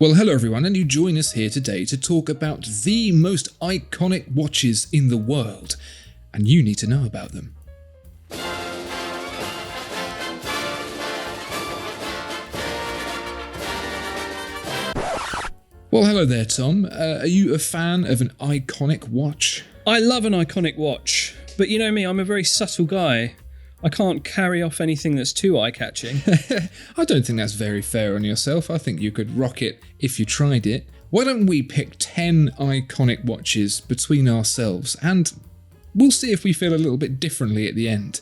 Well, hello everyone, and you join us here today to talk about the most iconic watches in the world, and you need to know about them. Well, hello there, Tom. Are you a fan of an iconic watch? I love an iconic watch, but you know me, I'm a very subtle guy. I can't carry off anything that's too eye-catching. I don't think that's very fair on yourself. I think you could rock it if you tried it. Why don't we pick 10 iconic watches between ourselves, and we'll see if we feel a little bit differently at the end.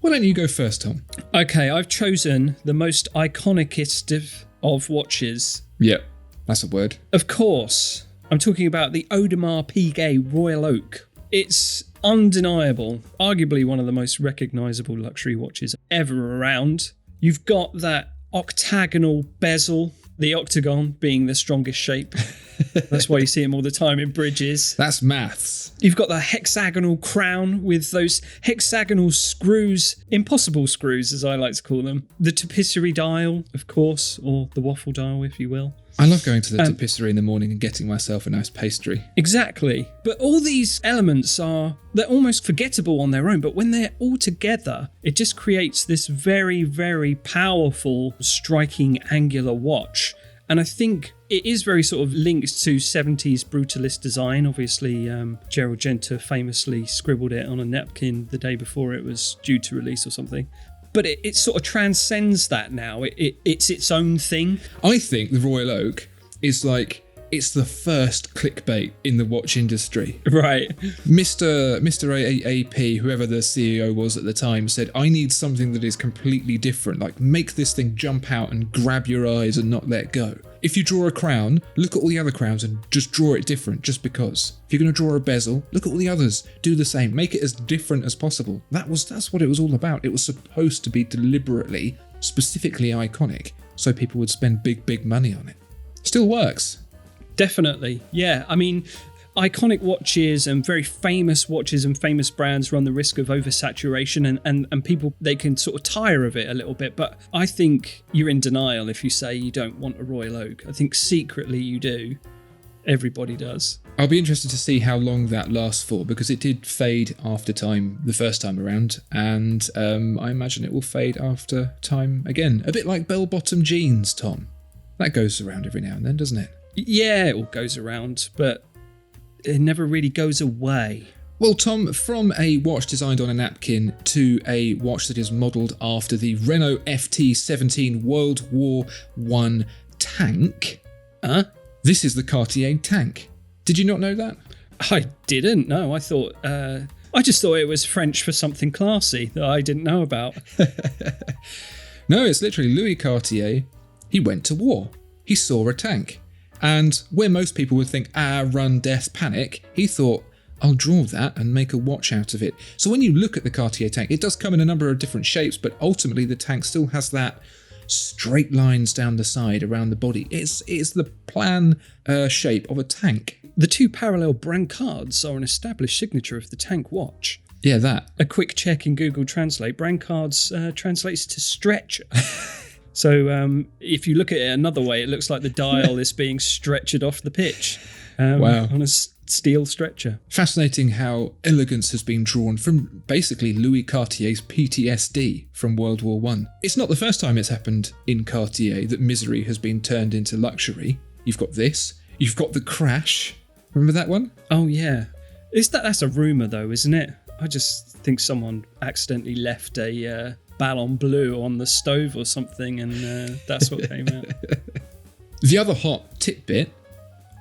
Why don't you go first, Tom? Okay, I've chosen the most iconicest of watches. Yep, that's a word. Of course, I'm talking about the Audemars Piguet Royal Oak. It's undeniable, arguably one of the most recognisable luxury watches ever around. You've got that octagonal bezel, the octagon being the strongest shape. That's why you see them all the time in bridges. That's maths. You've got the hexagonal crown with those hexagonal screws, impossible screws as I like to call them. The tapisserie dial, of course, or the waffle dial if you will. I love going to the tapisserie in the morning and getting myself a nice pastry. Exactly. But all these elements they're almost forgettable on their own, but when they're all together, it just creates this very, very powerful, striking angular watch. And I think it is very sort of linked to 70s brutalist design. Obviously, Gerald Genter famously scribbled it on a napkin the day before it was due to release or something. But it sort of transcends that now. It's its own thing. I think the Royal Oak is it's the first clickbait in the watch industry. Right. Mr. AP, whoever the CEO was at the time, said, I need something that is completely different. Like, make this thing jump out and grab your eyes and not let go. If you draw a crown, look at all the other crowns and just draw it different just because. If you're going to draw a bezel, look at all the others. Do the same. Make it as different as possible. That's what it was all about. It was supposed to be deliberately, specifically iconic, so people would spend big money on it. Still works. Definitely, yeah. I mean, iconic watches and very famous watches and famous brands run the risk of oversaturation and people, they can sort of tire of it a little bit. But I think you're in denial if you say you don't want a Royal Oak. I think secretly you do. Everybody does. I'll be interested to see how long that lasts for, because it did fade after time the first time around, and I imagine it will fade after time again. A bit like bell-bottom jeans, Tom. That goes around every now and then, doesn't it? Yeah, it all goes around, but it never really goes away. Well, Tom, from a watch designed on a napkin to a watch that is modelled after the Renault FT17 World War I tank, this is the Cartier Tank. Did you not know that? I didn't, no. I just thought it was French for something classy that I didn't know about. No, it's literally Louis Cartier. He went to war. He saw a tank. And where most people would think, run, death, panic, he thought, I'll draw that and make a watch out of it. So when you look at the Cartier Tank, it does come in a number of different shapes, but ultimately the tank still has that straight lines down the side around the body. It's the plan shape of a tank. The two parallel brancards are an established signature of the tank watch. Yeah, that. A quick check in Google Translate, brancards translates to stretcher. So if you look at it another way, it looks like the dial is being stretched off the pitch on a steel stretcher. Fascinating how elegance has been drawn from basically Louis Cartier's PTSD from World War I. It's not the first time it's happened in Cartier that misery has been turned into luxury. You've got this. You've got the crash. Remember that one? Oh, yeah. That's a rumour, though, isn't it? I just think someone accidentally left a Ballon Bleu on the stove or something, and that's what came out. The other hot tidbit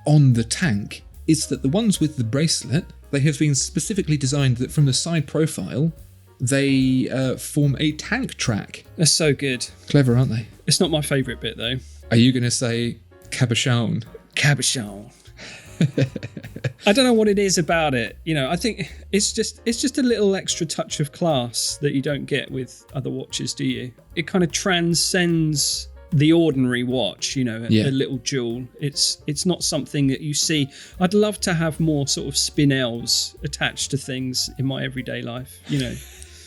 on the tank is that the ones with the bracelet, they have been specifically designed that from the side profile, they form a tank track. They're so good. Clever, aren't they? It's not my favourite bit, though. Are you going to say cabochon? Cabochon. I don't know what it is about it. You know, I think it's just a little extra touch of class that you don't get with other watches, do you? It kind of transcends the ordinary watch, you know, a little jewel. It's not something that you see. I'd love to have more sort of spinels attached to things in my everyday life, you know.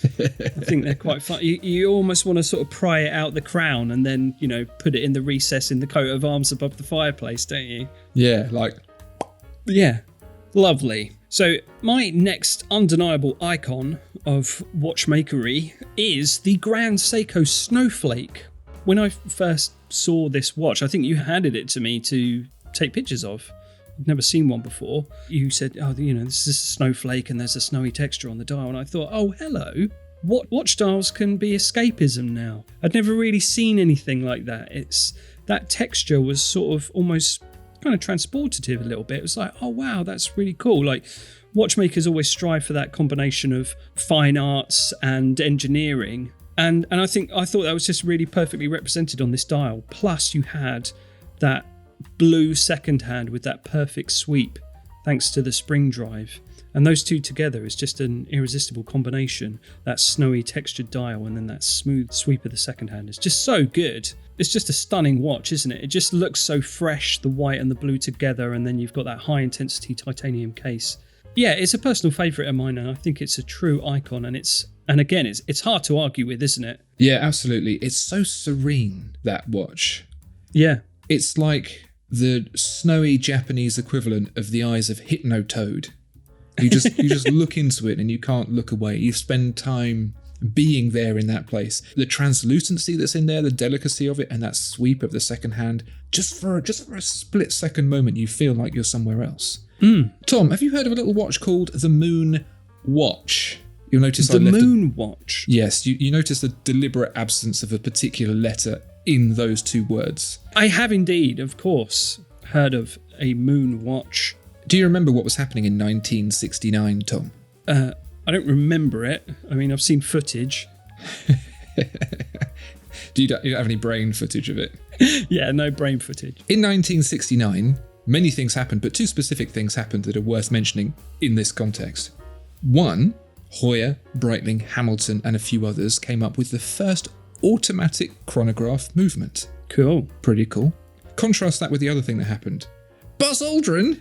I think they're quite fun. You almost want to sort of pry it out the crown and then, put it in the recess in the coat of arms above the fireplace, don't you? Yeah, like... Yeah, lovely. So my next undeniable icon of watchmakery is the Grand Seiko Snowflake. When I first saw this watch, I think you handed it to me to take pictures of. I've never seen one before. You said, this is a snowflake and there's a snowy texture on the dial. And I thought, oh, hello. What watch dials can be escapism now? I'd never really seen anything like that. That texture was sort of almost kind of transportative a little bit. It was like, oh, wow, that's really cool. Like, watchmakers always strive for that combination of fine arts and engineering. And I thought that was just really perfectly represented on this dial. Plus, you had that blue second hand with that perfect sweep, thanks to the spring drive. And those two together is just an irresistible combination. That snowy textured dial and then that smooth sweep of the second hand is just so good. It's just a stunning watch, isn't it? It just looks so fresh, the white and the blue together, and then you've got that high intensity titanium case. Yeah, it's a personal favourite of mine, and I think it's a true icon, and again, it's hard to argue with, isn't it? Yeah, absolutely. It's so serene, that watch. Yeah. It's like the snowy Japanese equivalent of the eyes of Hypnotoad. You just look into it and you can't look away. You spend time being there in that place. The translucency that's in there, the delicacy of it, and that sweep of the second hand, just for a split second moment, you feel like you're somewhere else. Tom, have you heard of a little watch called the Moon Watch? You'll notice the Moon Watch. Yes, you notice the deliberate absence of a particular letter in those two words. I have indeed, of course, heard of a Moon Watch. Do you remember what was happening in 1969, Tom? I don't remember it. I mean, I've seen footage. You don't have any brain footage of it? Yeah, no brain footage. In 1969, many things happened, but two specific things happened that are worth mentioning in this context. One, Hoyer, Breitling, Hamilton, and a few others came up with the first automatic chronograph movement. Cool. Pretty cool. Contrast that with the other thing that happened. Buzz Aldrin,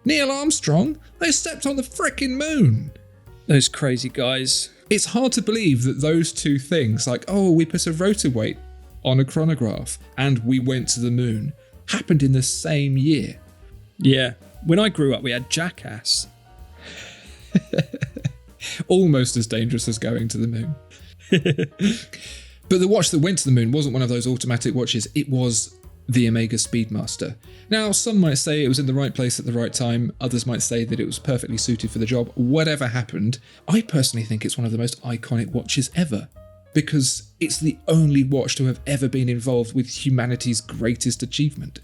Neil Armstrong, they stepped on the frickin' moon. Those crazy guys. It's hard to believe that those two things, like, oh, we put a rotor weight on a chronograph and we went to the moon, happened in the same year. Yeah. When I grew up, we had Jackass. Almost as dangerous as going to the moon. But the watch that went to the moon wasn't one of those automatic watches. It was the Omega Speedmaster. Now, some might say it was in the right place at the right time. Others might say that it was perfectly suited for the job. Whatever happened, I personally think it's one of the most iconic watches ever, because it's the only watch to have ever been involved with humanity's greatest achievement.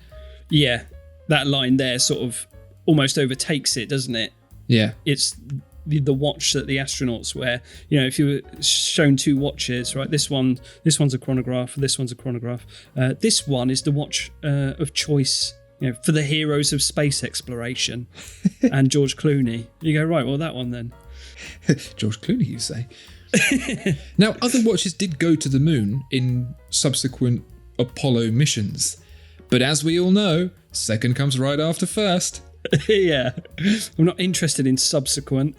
Yeah, that line there sort of almost overtakes it, doesn't it? Yeah. It's the watch that the astronauts wear. You know, if you were shown two watches, right? This one's a chronograph. This one's a chronograph. This one is the watch of choice, you know, for the heroes of space exploration, and George Clooney. You go, right, well, that one then. George Clooney, you say? Now, other watches did go to the moon in subsequent Apollo missions, but as we all know, second comes right after first. Yeah, I'm not interested in subsequent.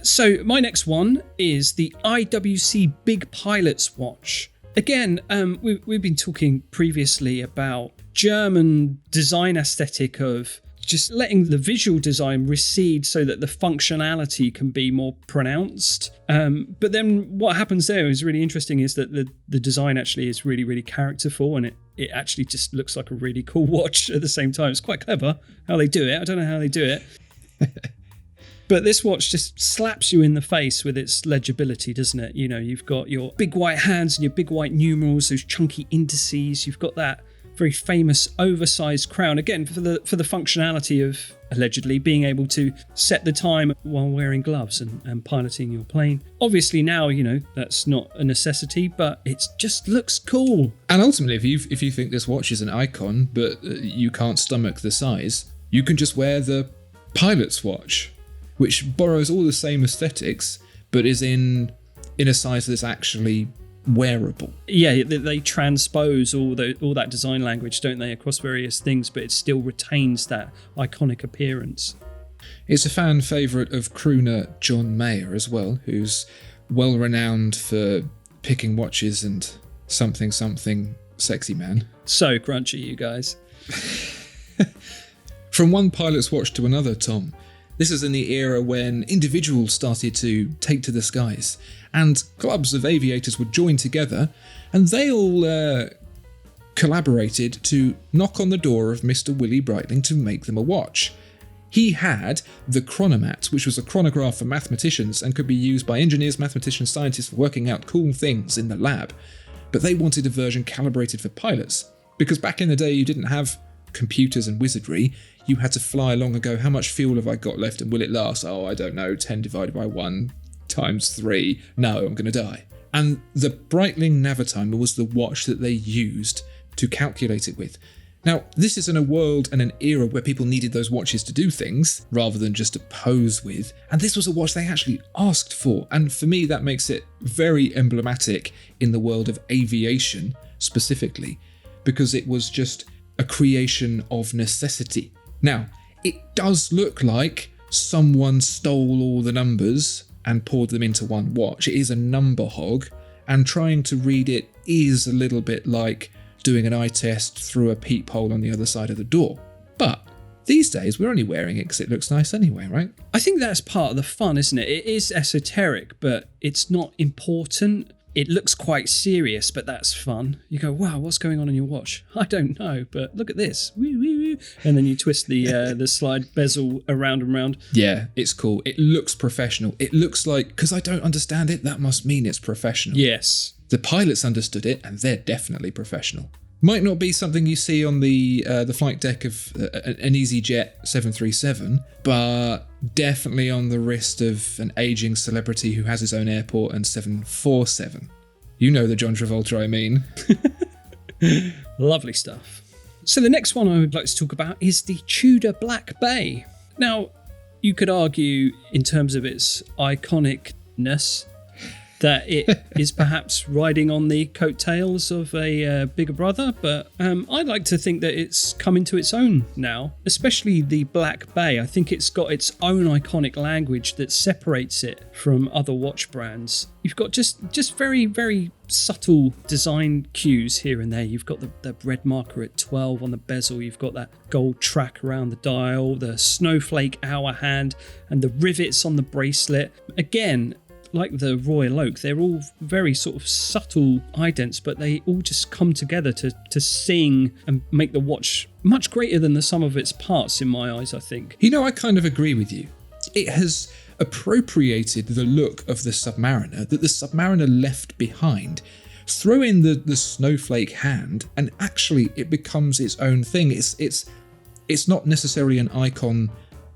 So my next one is the IWC Big Pilot's watch. Again, we've been talking previously about German design aesthetic of just letting the visual design recede so that the functionality can be more pronounced. But then what happens there is really interesting, is that the design actually is really, really characterful, and it actually just looks like a really cool watch at the same time. It's quite clever how they do it. I don't know how they do it. But this watch just slaps you in the face with its legibility, doesn't it? You know, you've got your big white hands and your big white numerals, those chunky indices. You've got that very famous oversized crown, again for the functionality of allegedly being able to set the time while wearing gloves and piloting your plane. Obviously now, you know, that's not a necessity, but it just looks cool. And ultimately, if you think this watch is an icon but you can't stomach the size, you can just wear the pilot's watch, which borrows all the same aesthetics but is in a size that's actually wearable. Yeah, they transpose all that design language, don't they, across various things, but it still retains that iconic appearance. It's a fan favourite of crooner John Mayer as well, who's well renowned for picking watches and something sexy man. So crunchy, you guys. From one pilot's watch to another, Tom. This is in the era when individuals started to take to the skies, and clubs of aviators would join together, and they all collaborated to knock on the door of Mr. Willie Breitling to make them a watch. He had the Chronomat, which was a chronograph for mathematicians and could be used by engineers, mathematicians, scientists for working out cool things in the lab. But they wanted a version calibrated for pilots, because back in the day you didn't have computers and wizardry. You had to fly along and go, how much fuel have I got left and will it last? Oh, I don't know, 10 divided by 1 times 3. No, I'm going to die. And the Breitling Navitimer was the watch that they used to calculate it with. Now, this is in a world and an era where people needed those watches to do things rather than just to pose with. And this was a watch they actually asked for. And for me, that makes it very emblematic in the world of aviation specifically, because it was just a creation of necessity. Now, it does look like someone stole all the numbers and poured them into one watch. It is a number hog, and trying to read it is a little bit like doing an eye test through a peephole on the other side of the door. But these days, we're only wearing it because it looks nice anyway, right? I think that's part of the fun, isn't it? It is esoteric, but it's not important. It looks quite serious, but that's fun. You go, wow, what's going on in your watch? I don't know, but look at this. Woo, woo, woo. And then you twist the slide bezel around and round. Yeah, it's cool. It looks professional. It looks like, because I don't understand it, that must mean it's professional. Yes. The pilots understood it, and they're definitely professional. Might not be something you see on the flight deck of an EasyJet 737, but definitely on the wrist of an aging celebrity who has his own airport and 747. You know the John Travolta I mean. Lovely stuff. So the next one I would like to talk about is the Tudor Black Bay. Now, you could argue in terms of its iconicness that it is perhaps riding on the coattails of a bigger brother, but I'd like to think that it's come into its own now, especially the Black Bay. I think it's got its own iconic language that separates it from other watch brands. You've got just very, very subtle design cues here and there. You've got the red marker at 12 on the bezel. You've got that gold track around the dial, the snowflake hour hand, and the rivets on the bracelet. Again, like the Royal Oak, they're all very sort of subtle idents, but they all just come together to sing and make the watch much greater than the sum of its parts in my eyes, I think. You know, I kind of agree with you. It has appropriated the look of the Submariner that the Submariner left behind. Throw in the snowflake hand, and actually it becomes its own thing. It's not necessarily an icon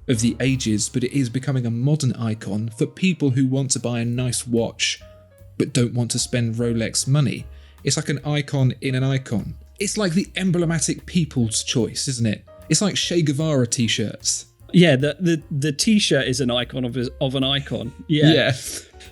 of the ages, but it is becoming a modern icon for people who want to buy a nice watch but don't want to spend Rolex money. It's like an icon in an icon. It's like the emblematic people's choice, isn't it? It's like Che Guevara t-shirts. Yeah, the t-shirt is an icon of an icon. Yeah.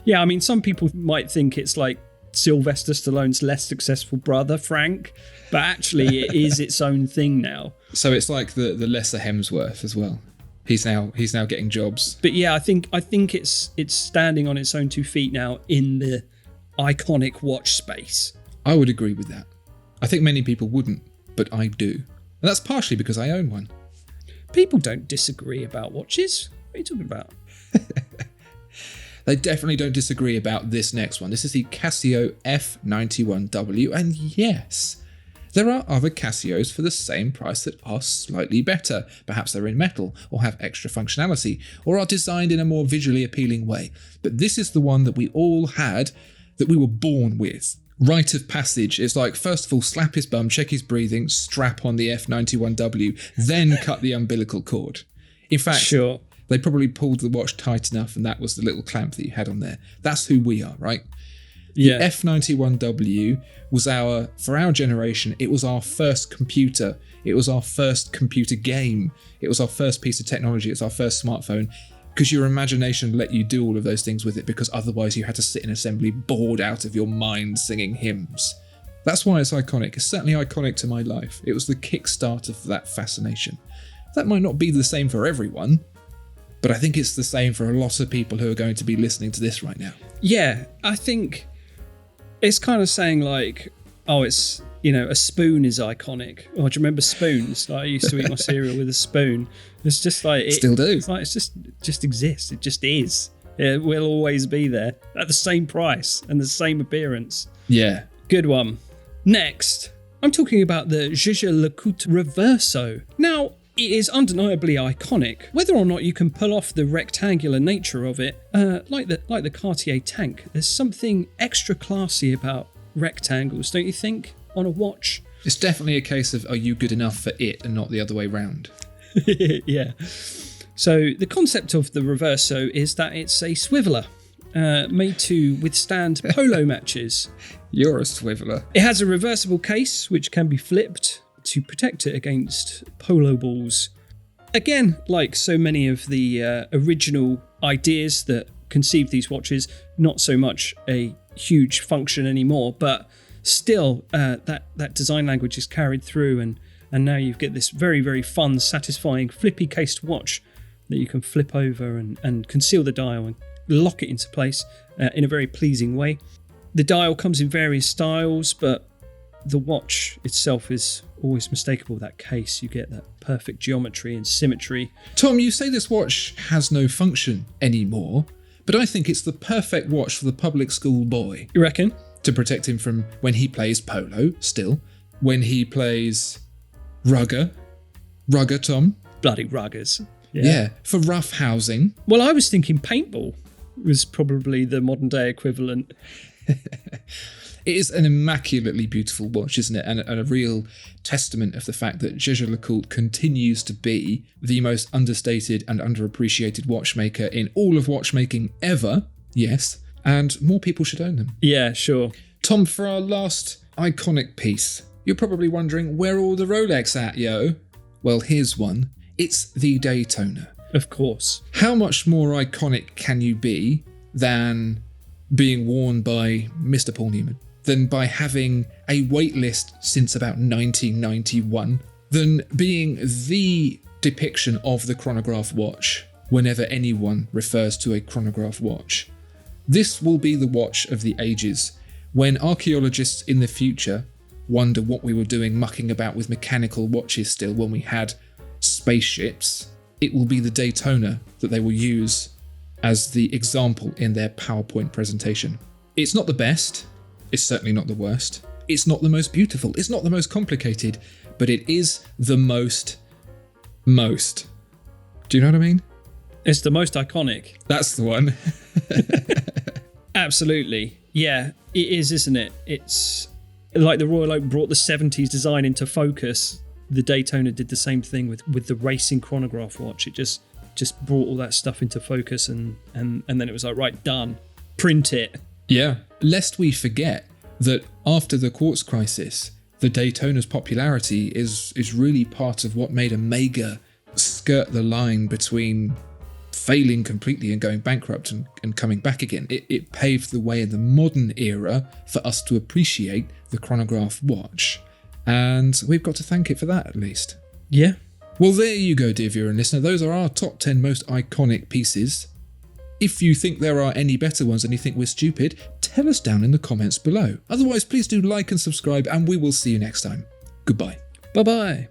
Yeah, I mean, some people might think it's like Sylvester Stallone's less successful brother, Frank, but actually it is its own thing now. So it's like the lesser Hemsworth as well. He's now getting jobs. But yeah, I think it's standing on its own 2 feet now in the iconic watch space. I would agree with that. I think many people wouldn't, but I do. And that's partially because I own one. People don't disagree about watches. What are you talking about? They definitely don't disagree about this next one. This is the Casio F91W, and yes, there are other Casios for the same price that are slightly better. Perhaps they're in metal, or have extra functionality, or are designed in a more visually appealing way. But this is the one that we all had, that we were born with. Rite of passage. It's like, first of all, slap his bum, check his breathing, strap on the F91W, then cut the umbilical cord. In fact, sure, they probably pulled the watch tight enough, and that was the little clamp that you had on there. That's who we are, right? Yeah. The F91W was for our generation, it was our first computer. It was our first computer game. It was our first piece of technology. It's our first smartphone, because your imagination let you do all of those things with it, because otherwise you had to sit in assembly bored out of your mind singing hymns. That's why it's iconic. It's certainly iconic to my life. It was the kickstart of that fascination. That might not be the same for everyone, But I think it's the same for a lot of people who are going to be listening to this right now. Yeah, I think it's kind of saying like, oh, it's, you know, a spoon is iconic. Oh, do you remember spoons? Like, I used to eat my cereal with a spoon. It's just like... Still do. It's like, it just exists. It just is. It will always be there at the same price and the same appearance. Yeah. Good one. Next, I'm talking about the JaegerLeCoultre Reverso. Now, it is undeniably iconic. Whether or not you can pull off the rectangular nature of it, like the Cartier Tank, there's something extra classy about rectangles, don't you think, on a watch? It's definitely a case of, are you good enough for it and not the other way round? Yeah. So the concept of the Reverso is that it's a swiveler made to withstand polo matches. You're a swiveler. It has a reversible case which can be flipped to protect it against polo balls. Again, like so many of the original ideas that conceived these watches, not so much a huge function anymore, but still that design language is carried through, and now you get this very, very fun, satisfying flippy cased watch that you can flip over and conceal the dial and lock it into place in a very pleasing way. The dial comes in various styles, but the watch itself is always mistakable. That case, you get that perfect geometry and symmetry. Tom, you say this watch has no function anymore, but I think it's the perfect watch for the public school boy. You reckon? To protect him from when he plays polo, still. When he plays rugger, Tom. Bloody ruggers. Yeah, for rough housing. Well, I was thinking paintball was probably the modern day equivalent. It is an immaculately beautiful watch, isn't it? And a real testament of the fact that JaegerLeCoultre continues to be the most understated and underappreciated watchmaker in all of watchmaking ever. Yes. And more people should own them. Yeah, sure. Tom, for our last iconic piece, you're probably wondering, where are all the Rolex at, yo? Well, here's one. It's the Daytona. Of course. How much more iconic can you be than being worn by Mr. Paul Newman? Than by having a wait list since about 1991? Than being the depiction of the chronograph watch whenever anyone refers to a chronograph watch? This will be the watch of the ages. When archaeologists in the future wonder what we were doing mucking about with mechanical watches still when we had spaceships, it will be the Daytona that they will use as the example in their PowerPoint presentation. It's not the best, it's certainly not the worst, it's not the most beautiful, it's not the most complicated, but it is the most. Do you know what I mean? It's the most iconic. That's the one. Absolutely. Yeah, it is, isn't it? It's like the Royal Oak brought the 70s design into focus. The Daytona did the same thing with the racing chronograph watch. It just brought all that stuff into focus, and then it was like, right, done. Print it. Yeah. Lest we forget that after the quartz crisis, the Daytona's popularity is really part of what made Omega skirt the line between failing completely and going bankrupt and coming back again. It paved the way in the modern era for us to appreciate the chronograph watch. And we've got to thank it for that, at least. Yeah. Well, there you go, dear viewer and listener. Those are our top 10 most iconic pieces. If you think there are any better ones and you think we're stupid, tell us down in the comments below. Otherwise, please do like and subscribe, and we will see you next time. Goodbye. Bye-bye.